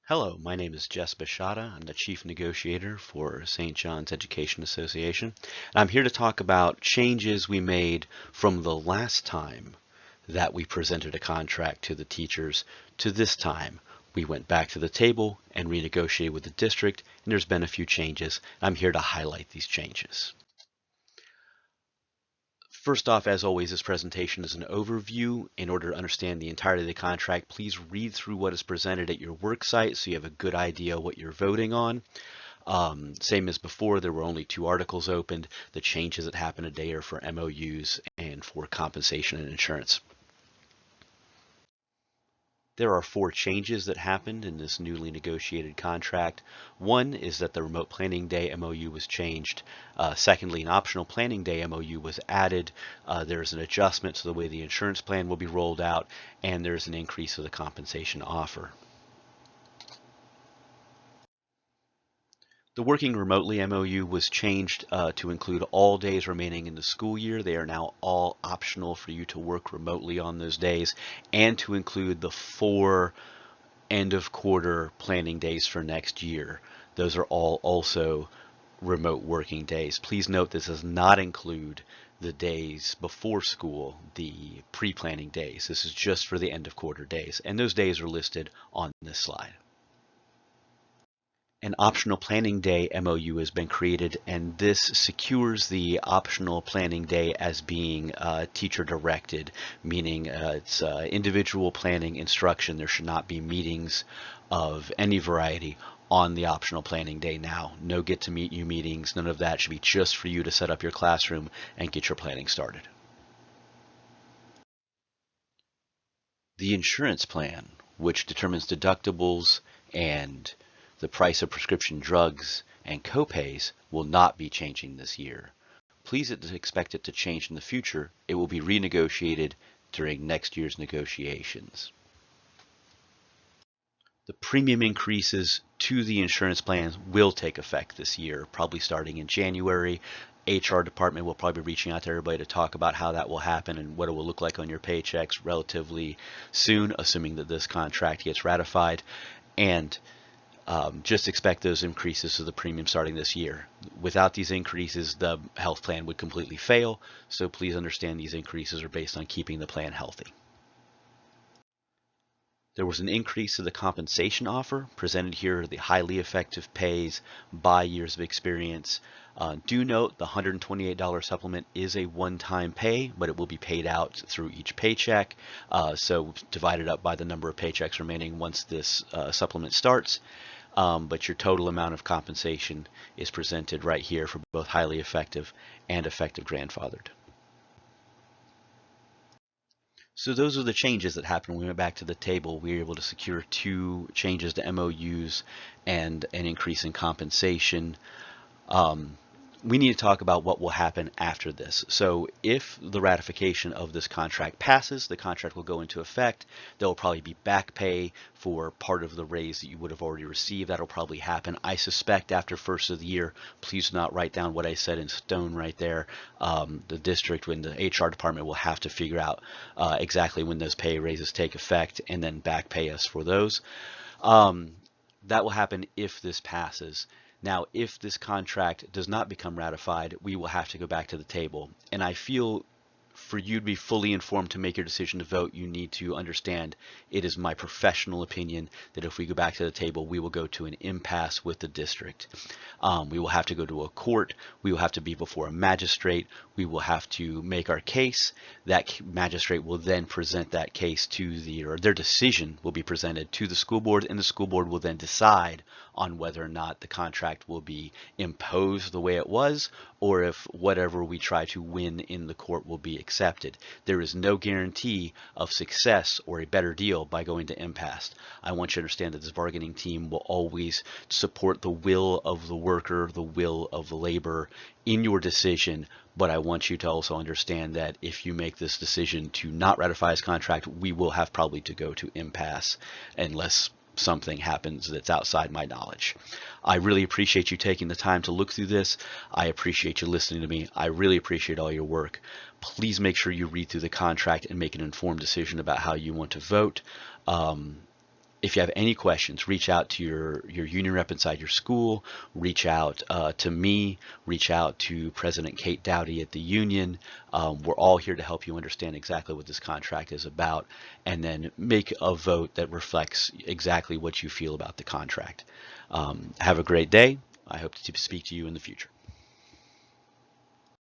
Hello, my name is Jess Bashada. I'm the Chief Negotiator for St. John's Education Association. And I'm here to talk about changes we made from the last time that we presented a contract to the teachers to this time. We went back to the table and renegotiated with the district, and there's been a few changes. I'm here to highlight these changes. First off, as always, this presentation is an overview. In order to understand the entirety of the contract, please read through what is presented at your work site so you have a good idea what you're voting on. Same as before, there were only 2 articles opened. The changes that happened today are for MOUs and for compensation and insurance. There are 4 changes that happened in this newly negotiated contract. One is that the remote planning day MOU was changed. Secondly, an optional planning day MOU was added. There's an adjustment to the way the insurance plan will be rolled out, and there's an increase of the compensation offer. The working remotely MOU was changed to include all days remaining in the school year. They are now all optional for you to work remotely on those days, and to include the 4 end of quarter planning days for next year. Those are all also remote working days. Please note this does not include the days before school, the pre-planning days. This is just for the end of quarter days, and those days are listed on this slide. An optional planning day MOU has been created, and this secures the optional planning day as being teacher directed, meaning it's individual planning instruction. There should not be meetings of any variety on the optional planning day now. No get to meet you meetings, none of that. Should be just for you to set up your classroom and get your planning started. The insurance plan, which determines deductibles and the price of prescription drugs and copays, will not be changing this year. Please expect it to change in the future. It will be renegotiated during next year's negotiations. The premium increases to the insurance plans will take effect this year, probably starting in January. HR department will probably be reaching out to everybody to talk about how that will happen and what it will look like on your paychecks relatively soon, assuming that this contract gets ratified. And just expect those increases to the premium starting this year. Without these increases, the health plan would completely fail, so please understand these increases are based on keeping the plan healthy. There was an increase to the compensation offer. Presented here are the highly effective pays by years of experience. Do note the $128 supplement is a one-time pay, but it will be paid out through each paycheck, so divided up by the number of paychecks remaining once this supplement starts. But your total amount of compensation is presented right here for both highly effective and effective grandfathered. So those are the changes that happened when we went back to the table. We were able to secure 2 changes to MOUs and an increase in compensation. We need to talk about what will happen after this. So if the ratification of this contract passes, the contract will go into effect. There will probably be back pay for part of the raise that you would have already received. That'll probably happen, I suspect, after first of the year. Please do not write down what I said in stone right there. The district and the HR department will have to figure out exactly when those pay raises take effect and then back pay us for those. That will happen if this passes. Now, if this contract does not become ratified, we will have to go back to the table. And I feel for you to be fully informed to make your decision to vote, you need to understand it is my professional opinion that if we go back to the table, we will go to an impasse with the district. We will have to go to a court. We will have to be before a magistrate. We will have to make our case. That magistrate will then present that case to or their decision will be presented to the school board, and the school board will then decide on whether or not the contract will be imposed the way it was, or if whatever we try to win in the court will be accepted. There is no guarantee of success or a better deal by going to impasse. I want you to understand that this bargaining team will always support the will of the worker, the will of the laborer in your decision, but I want you to also understand that if you make this decision to not ratify this contract, we will have probably to go to impasse unless something happens that's outside my knowledge. I really appreciate you taking the time to look through this. I appreciate you listening to me. I really appreciate all your work. Please make sure you read through the contract and make an informed decision about how you want to vote. If you have any questions, reach out to your union rep inside your school, reach out to me, reach out to President Kate Dowdy at the union. We're all here to help you understand exactly what this contract is about, and then make a vote that reflects exactly what you feel about the contract. Have a great day. I hope to speak to you in the future.